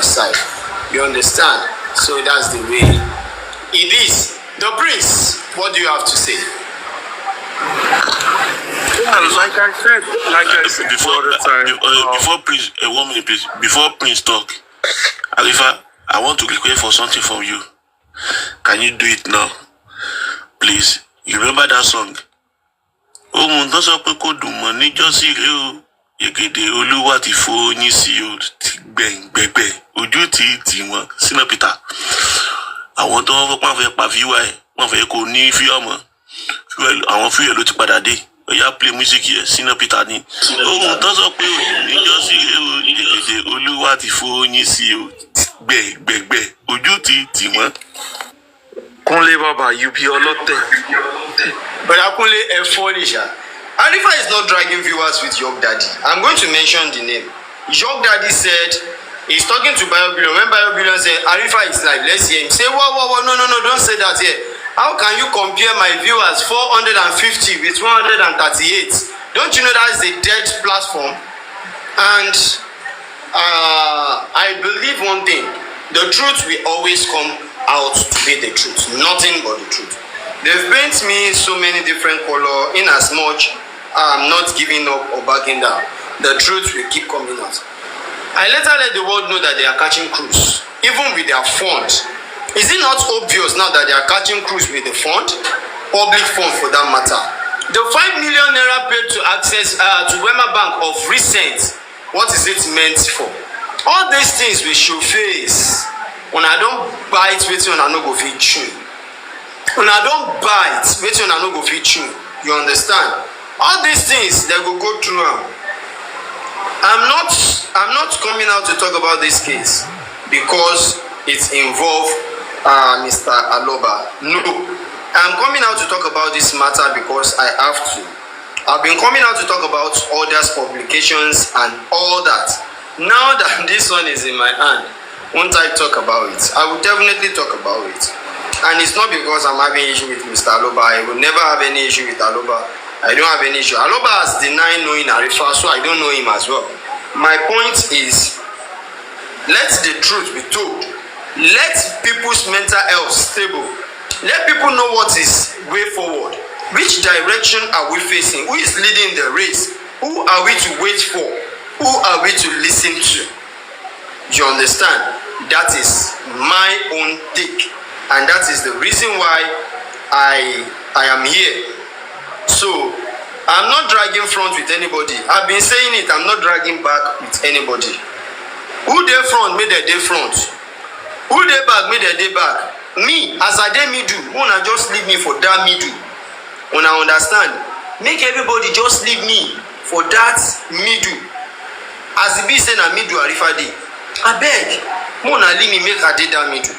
side. You understand? So that's the way it is. The Prince, what do you have to say? Yeah, like I said before the time. Before Prince, 1 minute please. Before Prince talk, Alifa, I want to request for something from you. Can you do it now, please? You remember that song? Oh, don't so put money just see you. Yegede Olúwa ti fóyín sí o gbẹ̀ngbẹ̀gbẹ̀ ojú ti wọn sínú Peter. Àwọn tó wọ́n fẹ́ pa viewer ẹ̀ wọ́n fẹ́ kó ní fíọ̀ mọ́. Àwọn fíọ̀ ló ti padà dé. Ó yá play music yẹn sínú Peter ni. Ohun tó sọ pé níjọ́ sí o Yegede Olúwa ti fóyín sí o gbẹ̀ngbẹ̀gbẹ̀ ojú ti wọn. Kunle Baba, you be ọlọ́tẹ̀. But Akunle Efonisha. Alifa is not dragging viewers with York Daddy. I'm going to mention the name. York Daddy said he's talking to Biobillion. When Biobillion said Alifa is live, let's hear him say, whoa, no, don't say that here. How can you compare my viewers 450 with 138? Don't you know that is a dead platform? And I believe one thing: the truth will always come out to be the truth, nothing but the truth. They've painted me so many different colors in as much I'm not giving up or backing down. The truth will keep coming out. I later let the world know that they are catching cruise, even with their fund. Is it not obvious now that they are catching cruise with the fund? Public fund for that matter. The 5 million naira paid to access to Wema Bank of recent, what is it meant for? All these things will show face. When I don't bite, waiting on I no go fit chew. When I don't bite, waiting on I no go fit chew. You understand? All these things they will go through. I'm not coming out to talk about this case because it involves Mr. Aloba. No, I'm coming out to talk about this matter because I have to. I've been coming out to talk about others' publications and all that. Now that this one is in my hand, won't I talk about it? I will definitely talk about it. And it's not because I'm having issue with Mr. Aloba. I will never have any issue with Aloba. I don't have any issue. Aloba has denied knowing Arifa, so I don't know him as well. My point is, let the truth be told. Let people's mental health stable. Let people know what is way forward. Which direction are we facing? Who is leading the race? Who are we to wait for? Who are we to listen to? You understand? That is my own take. And that is the reason why I am here. So, I'm not dragging front with anybody. I've been saying it, I'm not dragging back with anybody. Who dey front, make they dey front. Who dey back, make they dey back. Me, as I dey middle, una just leave me for that middle. Una understand? Make everybody just leave me for that middle. As it be say na middle Arifa dey. Abeg, una leave me make I dey that middle.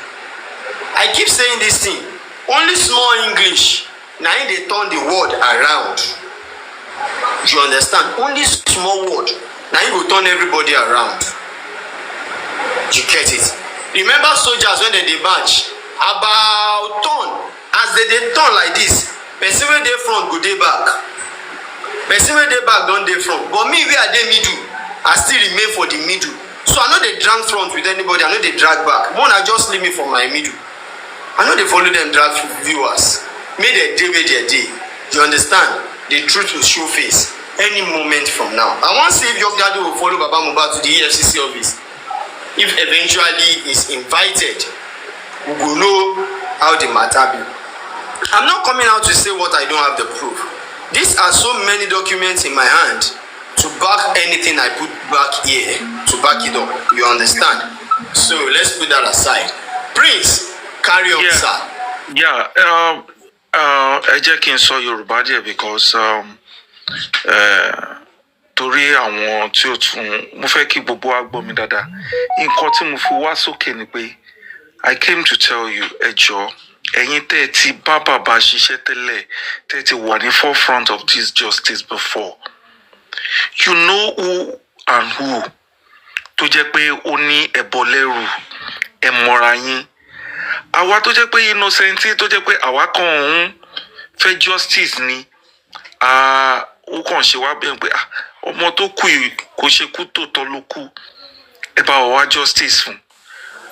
I keep saying this thing. Only small English. Now they turn the word around. You understand? Only small word. Now you will turn everybody around. You get it? Remember soldiers when they march? About turn. As they turn like this, person wey dey front go dey back. Person wey dey back don dey front. But me where I dey middle, I still remain for the middle. So I know they drag front with anybody, I know they drag back. One I just leave me for my middle. I know they follow them drag viewers. May they day where they day. You understand? The truth will show face any moment from now. I want to see if York Daddy will follow Baba Mohbad to the EFCC office. If eventually is invited, we will know how the matter be. I'm not coming out to say what I don't have the proof. These are so many documents in my hand to back anything I put back here, to back it up. You understand? So let's put that aside. Prince, carry on, sir. Yeah. Ẹ jẹ́ kí n sọ Yorùbá díẹ̀ because torí àwọn tí ó tún mo fẹ́ kí gbogbo wa gbọ́ mi dáadáa. Nǹkan tí mo fi wá sókè ni pé I came to tell you ẹ jọ̀ọ́ ẹ̀yin tẹ́ ẹ ti bá bàbá ṣiṣẹ́ tẹ́lẹ̀ tẹ́ ẹ ti wà ní forefront of this justice before. You know who and who tó jẹ́ pé ó ní ẹbọ lẹ́rù ẹ mọ̀ra yín. Àwa tó jẹ́ pé innocent tó jẹ́ pé àwa kàn ń fẹ́ justice ni ó kàn ṣe wá bẹ́ẹ̀ pé ọmọ tó kú kò ṣe kú tòótọ́ ló kú ẹ bá wa wá justice fún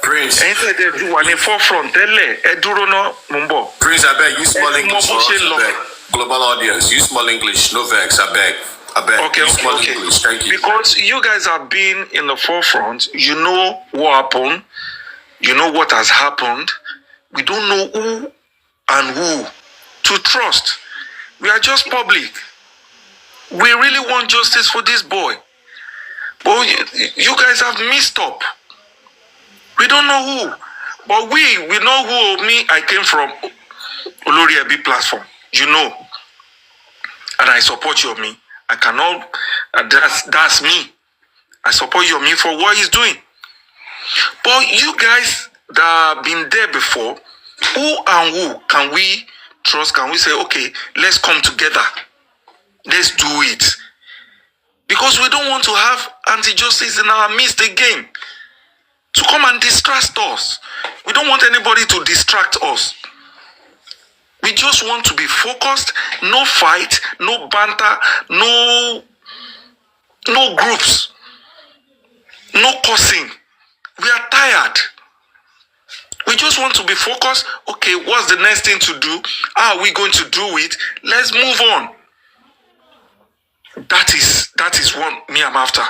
Prince. Ẹ̀yin tẹ́ wà ní forefront tẹ́lẹ̀ ẹ dúró ná mo ń bọ̀. Prince, I beg, use small English for us, I beg. Global audience, use small English, no vex, I beg. Okay. English. Thank you. Because you guys have been in the forefront, you know what happened, you know what has happened. We don't know who and who to trust. We are just public. We really want justice for this boy. But you guys have messed up. We don't know who. But we know who. Me, I came from ALW3GEDLY platform. You know. And I support Yomi. I cannot, that's me. I support Yomi for what he's doing. But you guys that have been there before, who and who can we trust? Can we say, okay, let's come together. Let's do it. Because we don't want to have anti-justice in our midst again. To come and distract us. We don't want anybody to distract us. We just want to be focused, no fight, no banter, no groups, no cussing. We are tired. We just want to be focused. Okay, what's the next thing to do? How are we going to do it? Let's move on. That is what me I'm after.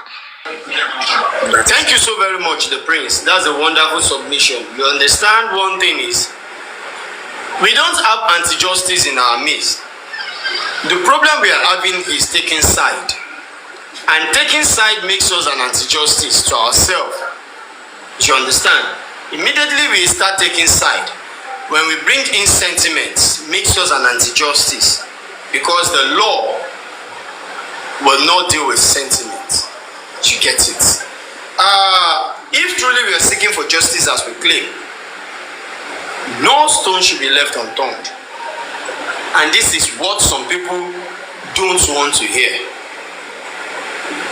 Thank you so very much, the Prince. That's a wonderful submission. You understand one thing is, we don't have anti-justice in our midst. The problem we are having is taking side. And taking side makes us an anti-justice to ourselves. You understand? Immediately we start taking side. When we bring in sentiments, makes us an anti-justice. Because the law will not deal with sentiments. You get it? If truly we are seeking for justice as we claim, no stone should be left unturned. And this is what some people don't want to hear.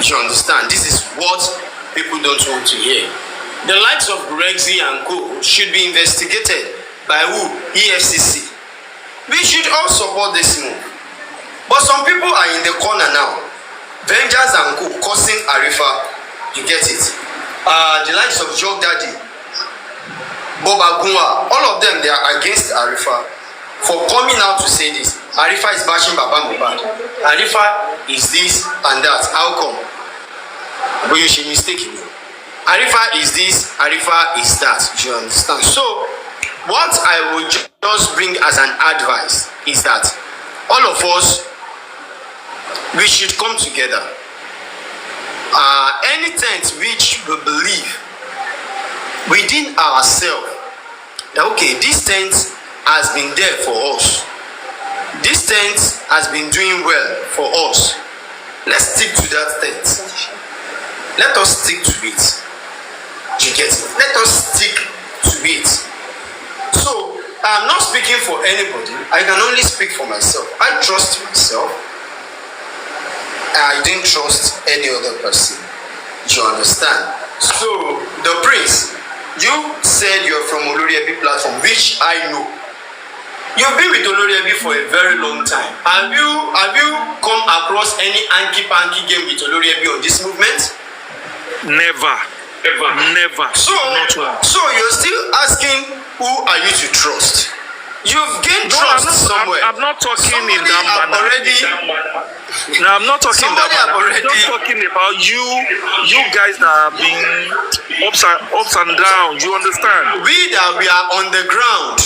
You understand? This is what people don't want to hear. The likes of Rexy and Co. should be investigated by who? EFCC. We should all support this move. But some people are in the corner now. Vengers and Co. cursing Arifa. You get it? The likes of Jog Daddy, Boba Gunwa, all of them, they are against Arifa for coming out to say this. Arifa is bashing Baba Mohbad. Arifa is this and that. How come? But you should mistake me. Arifa is this, Arifa is that. Do you understand? So, what I would just bring as an advice is that all of us, we should come together. Any tent which we believe within ourselves that okay, this tent has been there for us, this tent has been doing well for us, let's stick to that tent. Let us stick to it. You get it? Let us stick to it. So I'm not speaking for anybody. I can only speak for myself. I trust myself. I didn't trust any other person. You understand? So the Prince, you said you're from ALW3GEDLY platform, which I know. You've been with ALW3GEDLY for a very long time. Have you come across any hanky-panky game with ALW3GEDLY on this movement? Never. So you're still asking who are you to trust? You've gained trust somewhere. I'm not talking in that manner. No, I'm not talking in that manner. I'm just talking about you guys that have been ups and downs. You understand? We are on the ground.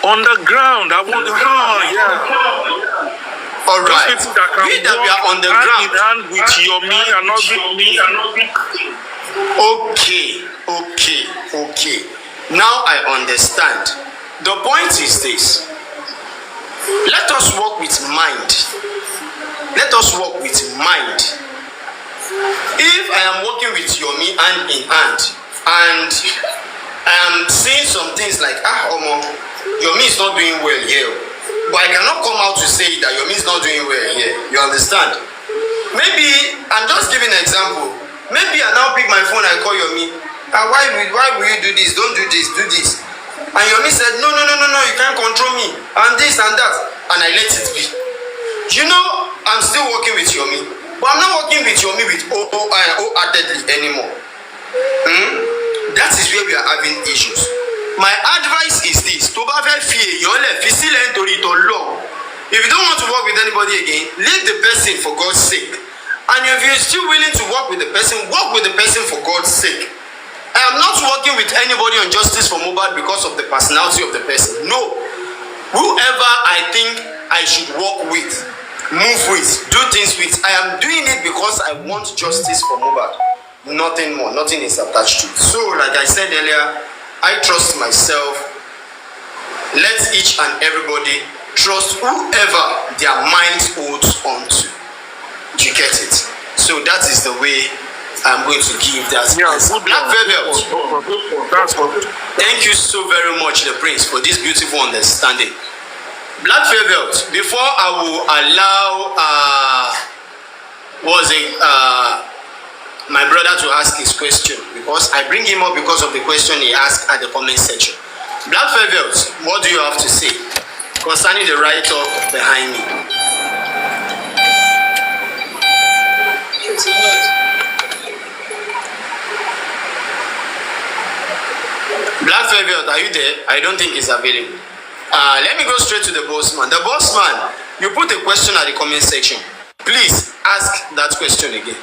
On the ground. I want to All right. We are on the ground. In hand with Yomi and not with me. Okay. Now I understand. The point is this. Let us work with mind. If I am working with Yomi hand in hand and I am saying some things like, Yomi is not doing well here, but I cannot come out to say that Yomi is not doing well here. You understand? Maybe I'm just giving an example. Maybe I now pick my phone and call Yomi. Why will you do this? Don't do this. Do this. And Yomi said, no, you can't control me, and this and that, and I let it be. You know, I'm still working with Yomi, but I'm not working with Yomi with wholeheartedly anymore. That is where we are law. If you don't want to work with anybody again, leave the person for God's sake. And if you're still willing to work with the person for God's sake. I am not working with anybody on justice for Mohbad because of the personality of the person. No. Whoever I think I should work with, move with, do things with, I am doing it because I want justice for Mohbad. Nothing more. Nothing is attached to it. So, like I said earlier, I trust myself. Let each and everybody trust whoever their minds holds onto. Do you get it? So that is the way I'm going to give that. Yeah, Black Velvet. That's good. Thank you so very much, the Prince, for this beautiful understanding. Black Velvet, before I will allow my brother to ask his question, because I bring him up because of the question he asked at the comment section. Black Velvet, what do you have to say concerning the write-up behind me? Black Velvet, are you there? I don't think he's available. Let me go straight to the boss man. The boss man, you put a question at the comment section. Please ask that question again.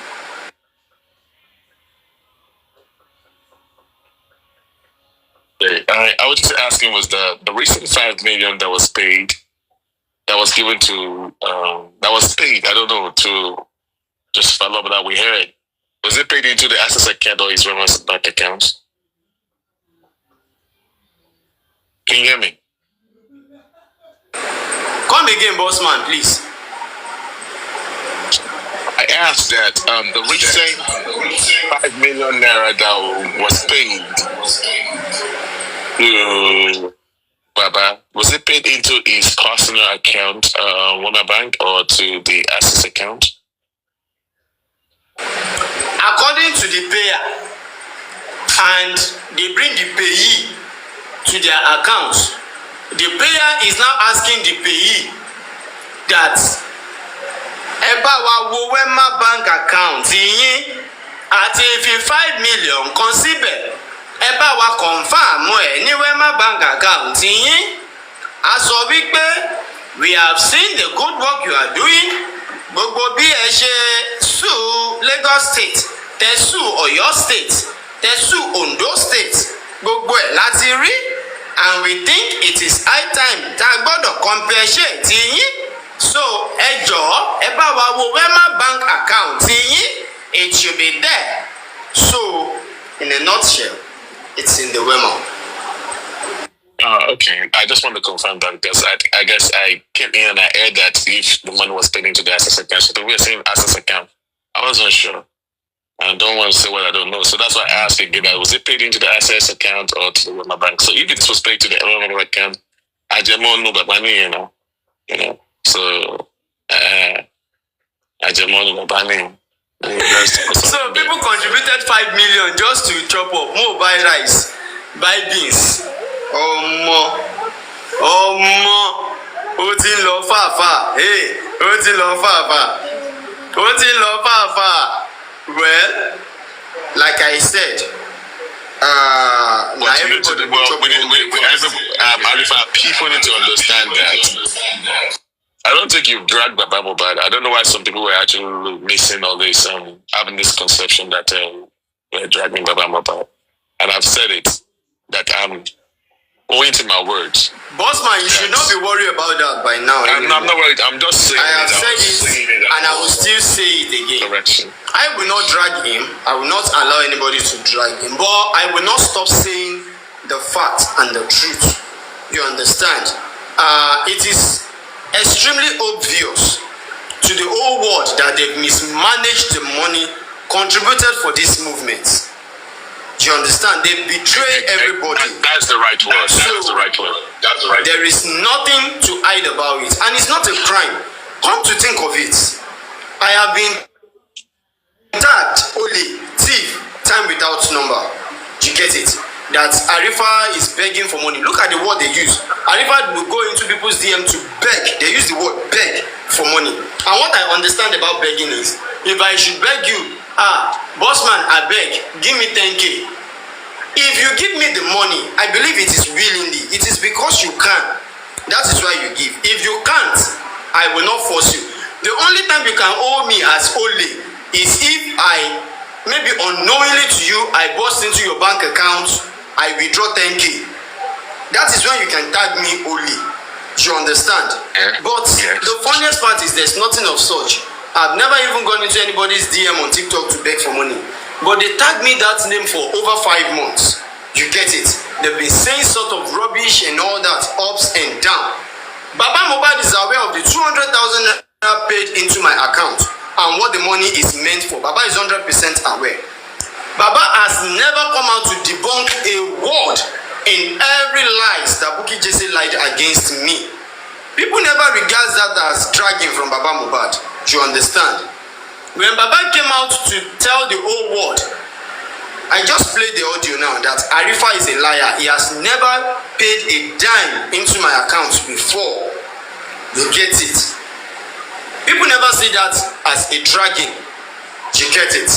I was just asking, was the recent $5 million that was paid, that was given to, that was paid, I don't know, to just follow up that we heard, was it paid into the access account or his Rema's bank account? Can you hear me? Come again, boss man, please. I asked that the recent $5 million that was paid to Baba, was it paid into his personal account, Wunmi Bank, or to the access account? According to the payer, and they bring the payee to their account, the payer is now asking the payee that eba wa wo Wunmi Bank account yín àti fi $5 million kan síbẹ̀ eba wa confirm ẹ̀ ní Wunmi Bank account yín. A sọ wípé we have seen the good work you are doing. Gbogbo bí ẹ ṣe sue Lagos State, tẹ sue Ọ̀yọ́ State, tẹ sue Ondo State, gbogbo ẹ̀ láti rí, and we think it is high time tá a gbọ́dọ̀ compensate yín. So ẹ jọ̀ọ́ ẹ bá wa wo Wunmi Bank account yín, it should be there. So in a nutshell, it's in the Wunmi. Okay. I just want to confirm that because I guess I came in and I heard that if the money was paid into the access account, so we were saying access account. I wasn't sure. I don't want to say what I don't know. So that's why I asked again, was it paid into the access account or to the Wunmi Bank? So if it was paid to the Wunmi account, I just want to know about money, you know. So I just want to know about money. So people contributed $5 million just to chop up, more buy rice, buy beans. Ọmọ, ó ti lọ fàáfàá, ó ti lọ fàáfàá. Well, like I said, people need to understand that. I don't think you've dragged Baba Mohbad. I don't know why some people were actually missing all this, having this conception that we're dragging Baba Mohbad. And I've said it, that I'm owing to my words. Boss man, you should not be worried about that by now. I'm not worried. I'm just saying I have said it, and I will still say it again. Correction. I will not drag him. I will not allow anybody to drag him. But I will not stop saying the fact and the truth. You understand? It is extremely obvious to the whole world that they've mismanaged the money contributed for this movement. Do you understand? They betray everybody. That's the right word. That's the right word. That's the right word. There is nothing to hide about it. And it's not a crime. Come to think of it, I have been tagged only thief time without number. Do you get it? That Arifa is begging for money. Look at the word they use. Arifa will go into people's DM to beg. They use the word beg for money. And what I understand about begging is, if I should beg you, boss man, I beg, give me 10K. If you give me the money, I believe it is willingly. It is because you can. That is why you give. If you can't, I will not force you. The only time you can owe me as only is if I, maybe unknowingly to you, I burst into your bank account, I withdraw 10k. That is when you can tag me only. You understand? Yeah. But the funniest part is there's nothing of such. I've never even gone into anybody's DM on TikTok to beg for money. But they tagged me that name for over 5 months. You get it? They've been saying sort of rubbish and all that, ups and down. Baba Mohbad is aware of the 200,000 paid into my account and what the money is meant for. Baba is 100% aware. Baba has never come out to debunk a word in every lies that Bukky Jesse lied against me. People never regard that as dragging from Baba Mohbad. You understand? When Baba came out to tell the whole world, I just played the audio now that Arifa is a liar. He has never paid a dime into my account before. You get it? People never see that as a dragging. You get it?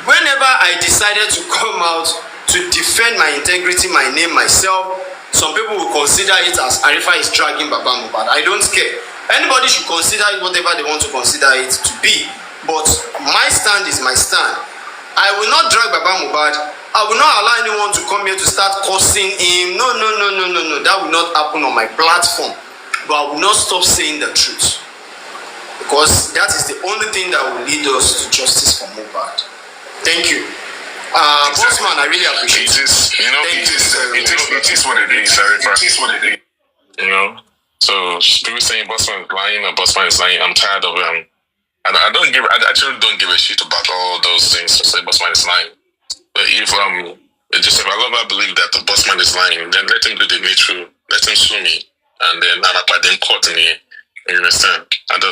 Whenever I decided to come out to defend my integrity, my name, myself, some people will consider it as Arifa is dragging Baba Mohbad. I don't care. Anybody should consider it whatever they want to consider it to be. But my stand is my stand. I will not drag Baba Mohbad. I will not allow anyone to come here to start cursing him. No. That will not happen on my platform. But I will not stop saying the truth. Because that is the only thing that will lead us to justice for Mohbad. Thank you. Bossman, I really appreciate it. It is what it is, Arifa. It is what it is. You know? So, people saying Bossman is lying or Bossman is lying, I'm tired of them. I actually don't give a shit about all those things to say Bossman is lying. But if I love believe that the Bossman is lying, then let him do the needful. Let him sue me. And then I'm at them court in here. You understand?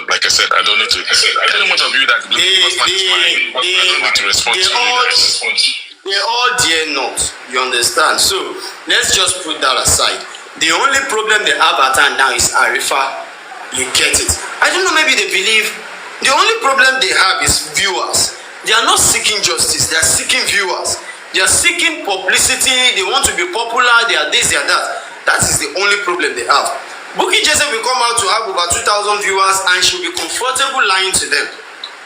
Like I said, I don't need to. Any one of you that believe Bossman is lying, I don't need to respond to you guys. They all dare not. You understand? So let's just put that aside. The only problem they have at hand now is Arifa. You get it? I don't know. Maybe they believe. The only problem they have is viewers. They are not seeking justice. They are seeking viewers. They are seeking publicity. They want to be popular. They are this. They are that. That is the only problem they have. Bukky Jesse will come out to have over 2,000 viewers and she'll be comfortable lying to them.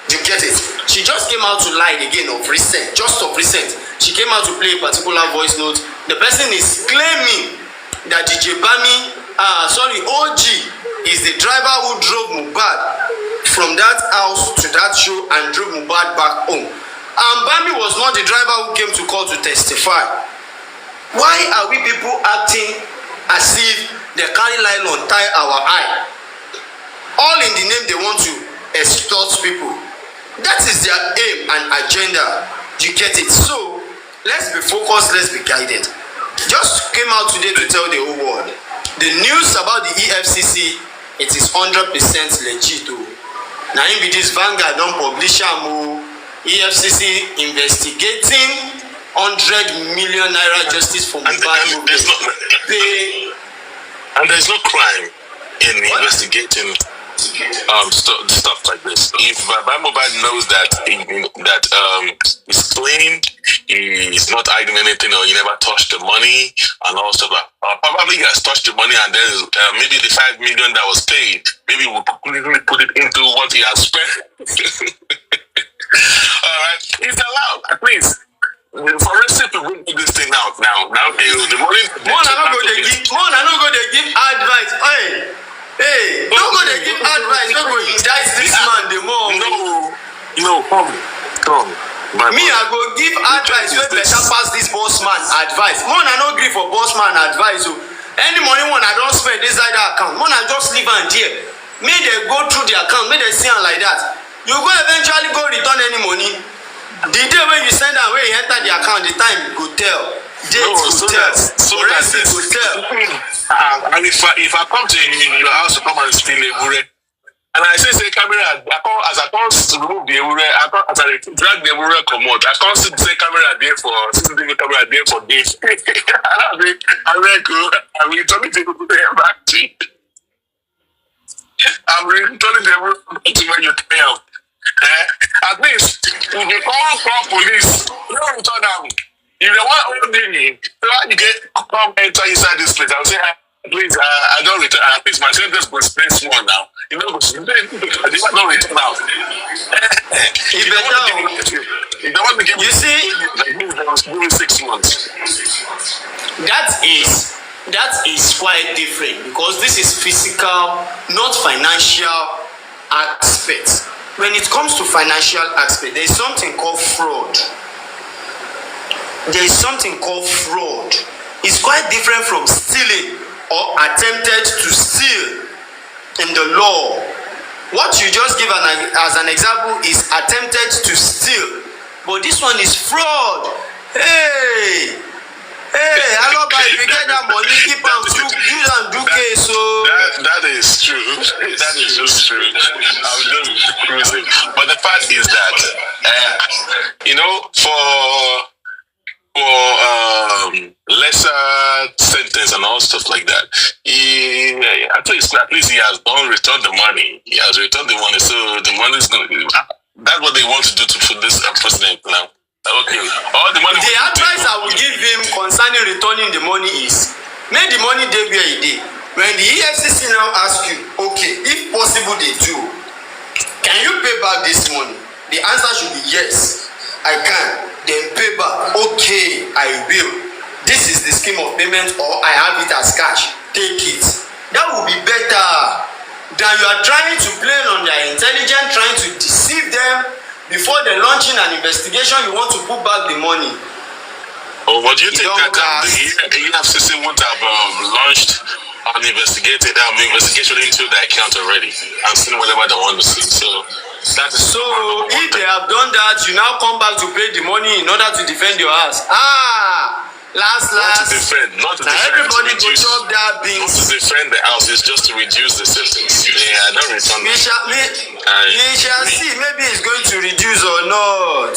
You get it? She just came out to lie again of recent. Just of recent. She came out to play a particular voice note. The person is claiming that DJ Bami, OG, is the driver who drove Mohbad from that house to that show and drove Mohbad back home. And Bami was not the driver who came to court to testify. Why are we people acting as if they carry nylon tie our eye? All in the name they want to extort people. That is their aim and agenda. You get it? So let's be focused, let's be guided. Just came out today to tell the whole world. The news about the EFCC, it is 100% legit. Now in this Vanguard don't publish EFCC investigating 100 million naira justice for Mohbad movement. And there's no crime in investigating stuff like this. If Mohbad knows that he's clean, he's not hiding anything, or he never touched the money and all stuff. Probably he has touched the money, and then maybe the 5 million that was paid, maybe we'll put it into what he has spent. All right, it's allowed at least. Forensic to bring this thing out now. Now the money. I don't go to give advice. Hey, don't go to give advice. Don't go indict this man the more. No, come. Me, I go give advice wey better pass this boss man advice. I no gree for boss man advice. So any money I don't spend inside that account, I just leave am there. Make they go through the account, make they see am like that. You go eventually go return any money. The day when you send am, when you enter the account, the time go tell. Date go tell. Forensic go tell. And if I come to your house to come and steal a bure, and I say camera, as I come to remove the bure, as I drag the bure come out, I come to say camera there for CCTV camera there for this. I'm returning the bure back to you. I'm returning the bure back to where you tell. At least if you call police, you don't return them. If they want only me, so how you come enter inside this place, I'll say, please, I don't return. if my sentence was space one now, you know, they might not return out. If they want to give you see, give me 6 months. That is quite different because this is physical, not financial aspect. When it comes to financial aspect, there is something called fraud. There is something called fraud. It's quite different from stealing or attempted to steal in the law. What you just give as an example is attempted to steal, but this one is fraud. Hey, hello, if you get that money, keep on use and do case. So that is true. That is just true. I'm just cruising. But the fact is that you know, for lesser sentence and all stuff like that, at least he has done returned the money. He has returned the money, so the money is going to. That's what they want to do for this president now. Okay. All the money. The advice I will give him concerning returning the money is make the money day where it day. When the EFCC now ask you, okay, if possible they do, can you pay back this money? The answer should be yes, I can. Then pay back. Okay, I will. This is the scheme of payment, or I have it as cash. Take it. That will be better than you are trying to play on their intelligence, trying to deceive them. Before they launching an investigation, you want to put back the money. Oh, what do you think that the EFCC would have launched an investigation into the account already and seen whatever they want to see? So that is so if they have done that, you now come back to pay the money in order to defend your house. Last. Not to defend. Everybody go chop that beans. Not to defend the house, it's just to reduce the symptoms. Yeah, I don't return. We shall see. Maybe it's going to reduce or not.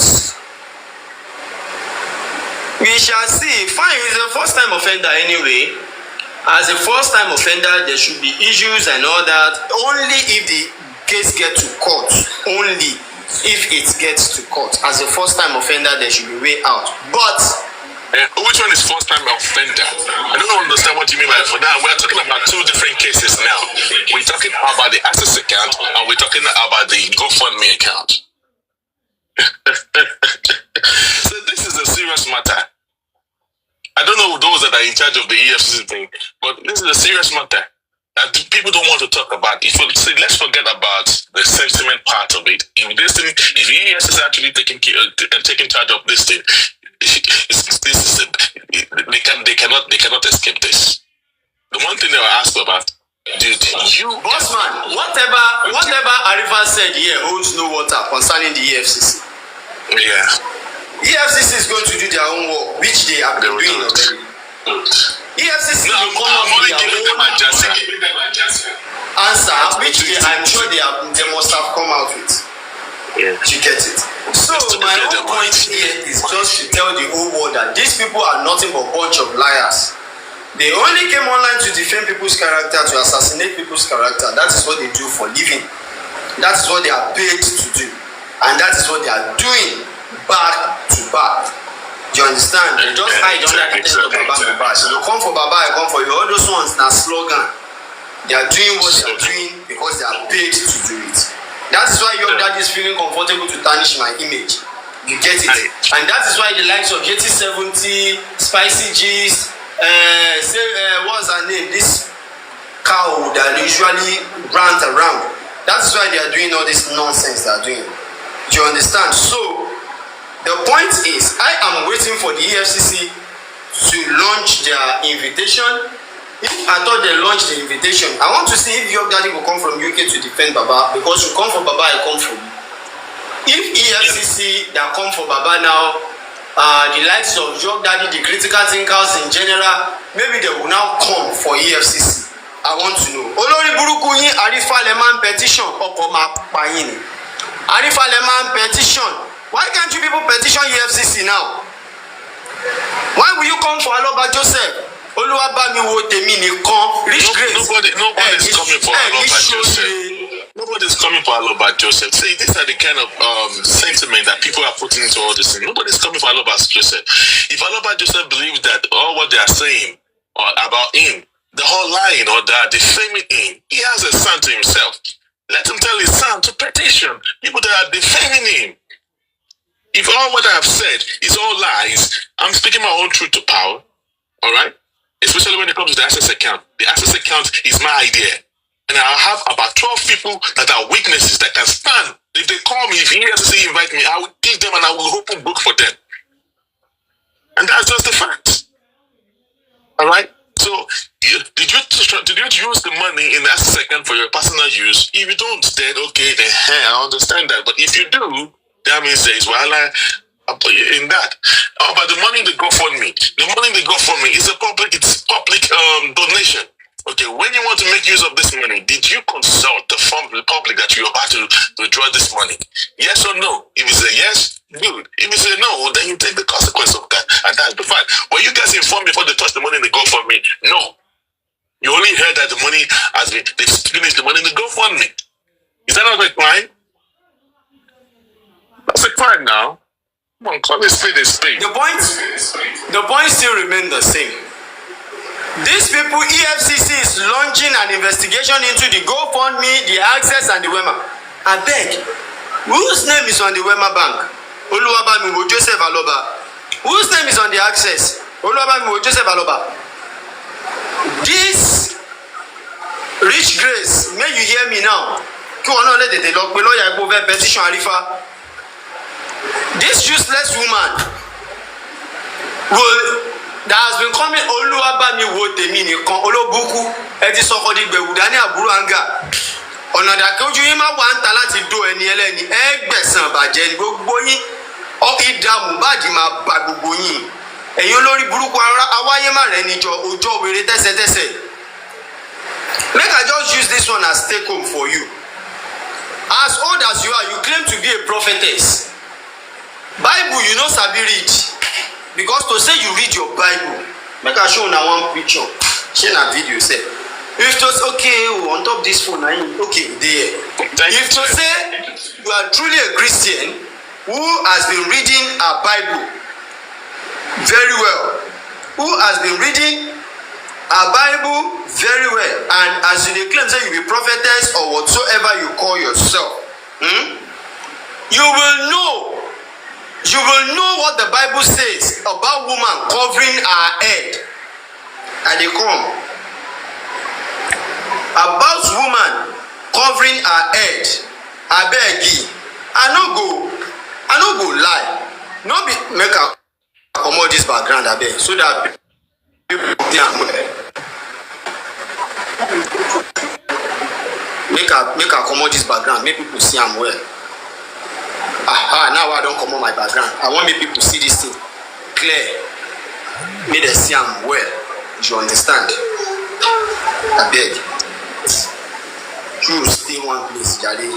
We shall see. Fine, he's a first-time offender anyway. As a first-time offender, there should be issues and all that. Only if the case gets to court. Only if it gets to court. As a first-time offender, there should be way out. But which one is first-time offender? I don't understand what you mean by for that. We're talking about two different cases now. We're talking about the access account and we're talking about the GoFundMe account. So this is a serious matter. I don't know those that are in charge of the EFCC thing, but this is a serious matter that people don't want to talk about. Let's forget about the sentiment part of it. If the EFCC is actually taking charge of this thing, they cannot escape this. The one thing they were asked about, dude, Bossman, whatever Arifa said here holds no water concerning the EFCC. Yeah. EFCC is going to do their own work, which they have been doing already. EFCC will come up with their own answer, which I'm sure they must have come out with. Yeah. You get it? So my own point here is just to tell the whole world that these people are nothing but a bunch of liars. They only came online to defend people's character, to assassinate people's character. That is what they do for living. That is what they are paid to do. And that is what they are doing back to back. Do you understand? They just hide under the tent of Baba. So you come for Baba, I come for you. All those ones na slogan. They are doing what they are doing because they are paid to do it. That is why your dad is feeling comfortable to tarnish my image. You get it? And that is why the likes of JT70, Spicy G's, what's her name? This cow that usually runs around. That is why they are doing all this nonsense they are doing. Do you understand? So, the point is, I am waiting for the EFCC to launch their invitation. If I thought they launched the invitation, I want to see if your daddy will come from UK to defend Baba, because you come for Baba, I come for you. If EFCC that come for Baba now, the likes of your daddy, the critical thinkers in general, maybe they will now come for EFCC. I want to know. Olórí burúkú yín Arifa Leman petition ọkọ̀ máa pa yín ni. Arifa Leman petition. Why can't you people petition EFCC now? Why will you come for Aloba Joseph? Rich Grace. Nobody's coming for Aloba Joseph. Nobody's coming for Aloba Joseph. See, these are the kind of sentiment that people are putting into all this thing. Nobody's coming for Aloba Joseph. If Aloba Joseph believes that all what they are saying about him the whole lying or the defaming him. He has a son to himself. Let him tell his son to petition people that are defaming him. If all what I have said is all lies, I'm speaking my own truth to power. All right? Especially when it comes to the access account. The access account is my idea. And I'll have about 12 people that are witnesses that can stand. If they call me, if EFCC invite me, I will give them and I will open book for them. And that's just the fact. All right? So, did you use the money in the access account for your personal use? If you don't, then okay, then I understand that. But if you do, that means there is wahala in that. But the money in the GoFundMe, is public donation. Okay, when you want to make use of this money, did you consult the public that you're about to draw this money? Yes or no? If you say yes, good. If you say no, then you take the consequence of that. And that's the fact. Were you guys informed before they touch the money in the GoFundMe? No. You only heard that the money has been, they finished the money in the GoFundMe. Is that not a crime? That's a crime now. Come on, call it spade a spade. The point still remains the same. These people, EFCC is launching an investigation into the GoFundMe, the Access, and the Wema. I beg, whose name is on the Wema bank? Oluwabamiwo Joseph Aloba. Whose name is on the Access? Oluwabamiwo Joseph Aloba. This rich grace, may you hear me now? Petition Arifa. This useless woman that has been coming Oluwabamiwo tèmi nìkan olóbùkú ẹ ti sọkọ di gbẹ̀wù dání àbúrò àǹgà ọ̀nà ìdàkejì yín máa wà ń ta láti dó ẹni ẹlẹ́ni ẹ gbẹ̀sán bàjẹ́ ní gbogbo yín ìdá Mohbad máa bà gbogbo yín ẹ̀yin olórí burúkú awáyé má rẹ̀ níjọ ọjọ́ wèrè tẹ́sẹ̀tẹ́sẹ̀. Make I just use this one as take home for you. As old as you are, you claim to be a prophetess. Bible you no sabi read. Because to say you read your Bible, make I show una one picture, share na video say. If to say okay, on top this phone, okay, there. If to say you are truly a Christian who has been reading a Bible very well, who has been reading a Bible very well, and as you claim say you be prophetess or whatsoever you call yourself, you will know. You will know what the Bible says about woman covering her head. And they come. About woman covering her head. I beg you. I no go lie. No be make her comot this background I beg, so that people see am well. Make her comot this background, make people see am well. Now I don't come on my background. I want me people see this thing clear. Make them see I'm well. You understand? I beg. You stay one place, Jali.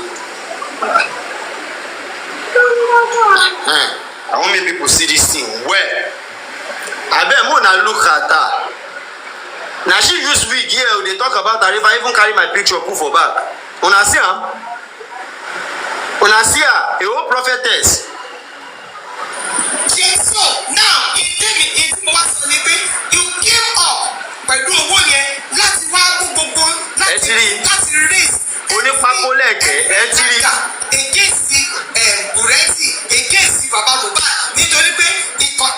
I want me people see this thing well. I beg more na look at her. Now she use wig here. They talk about her. If I even carry my picture, put for back. Una see am? Una see her, a whole prophetess. Yes, so now you came up pẹ̀lú owó yẹn láti wá gbogbo láti raise onípákó lẹ́ẹ̀kẹ́ ẹ ti rí. against Bùrẹ́sì against bàbá Mohbad nítorí pé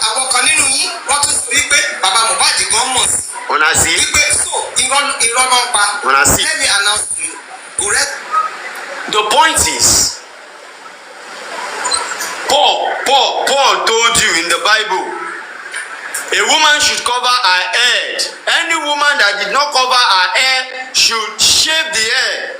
àwọn kan nínú yín wọ́n tún sọ wípé bàbá Mohbad gan mọ̀ sí. Una sí. wípé so irọ́ máa ń pa. Una sí. Let me announce to you Bùrẹ́sì. The point is, Paul told you in the Bible, a woman should cover her head. Any woman that did not cover her hair should shave the hair.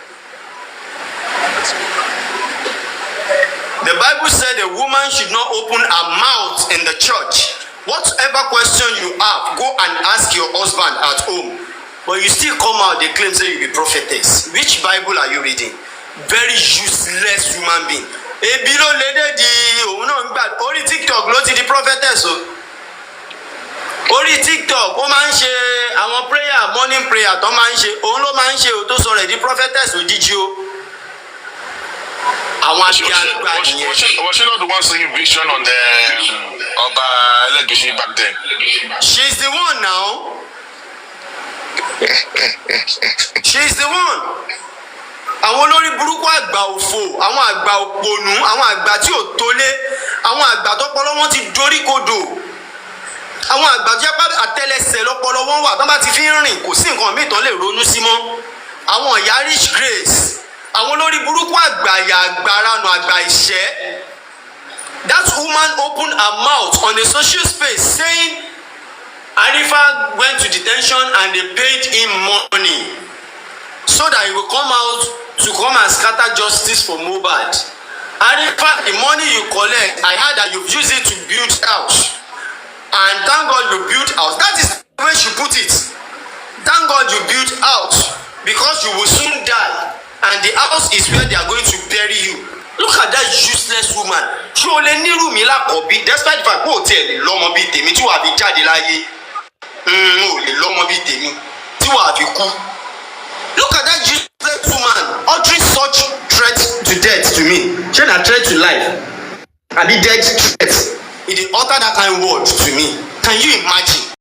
The Bible said a woman should not open her mouth in the church. Whatever question you have, go and ask your husband at home. But you still come out, they claim say you be prophetess. Which Bible are you reading? Very useless human being. Ebi ló lédè di òun náà ń gbà orí TikTok ló ti di prophetess o. Orí TikTok ó máa ń ṣe àwọn prayer morning prayer tó máa ń ṣe òun ló máa ń ṣe o tó sọ rẹ̀ di prophetess òjijì o. Àwọn aṣáájú nìyẹn. Was she not the one seeing vision on the Ọba Elegushi back then? She's the one now. She is the one. Àwọn olórí burúkú àgbà òfò, àwọn àgbà òpònú, àwọn àgbà tí ò tólé, àwọn àgbà tọ́pọlọ wọn ti dorí kodò, àwọn àgbà tó jẹ́ pé àtẹ́lẹsẹ̀ lọ́pọlọ wọn wà tán bá ti fi ń rìn kò sí nǹkan míì tán lè ronú sí mọ́. Àwọn ìyá rich grace, àwọn olórí burúkú àgbàyà àgbàranù àgbà ìṣẹ́. That woman opened her mouth on a social space saying Arifa went to detention and they paid him money so that he will come out to come and scatter justice for Mohbad. Arifa, the money you collect, I heard that you've used it to build house. And thank God you built house. That is the way she put it. Thank God you built house because you will soon die. And the house is where they are going to bury you. Look at that useless woman. Ṣé o lè nírú mi lákọ̀ọ́bí despite the fact pé o tiẹ̀ lè lọ́mọ bíi tèmi tí wàá fi jáde láyé. O lè lọ́mọ bíi tèmi tí wàá fi kú. Look at that useless woman uttering such threat to death to me. Ṣé na threat to life? Àbí death threat? It dey utter that kind of word to me. Can you imagine?